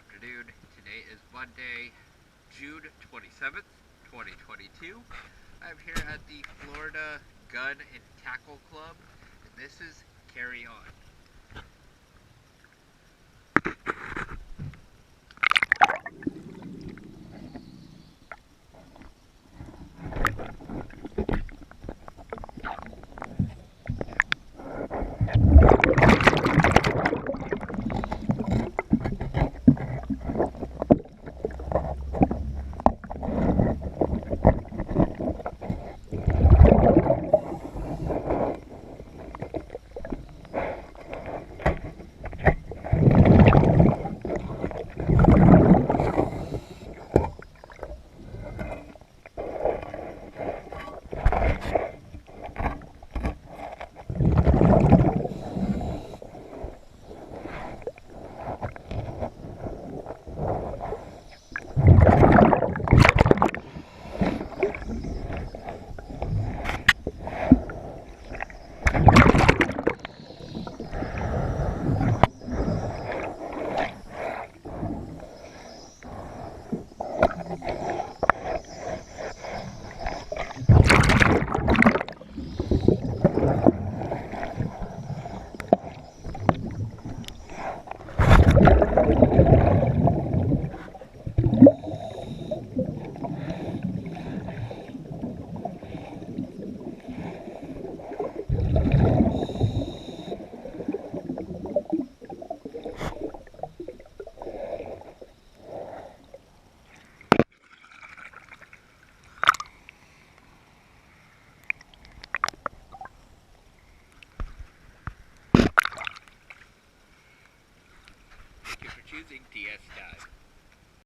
afternoon. Today is Monday, June 27th, 2022. I'm here at the Florida Gun and Tackle Club, and this is Carrie On. Thank you for choosing DS Dive.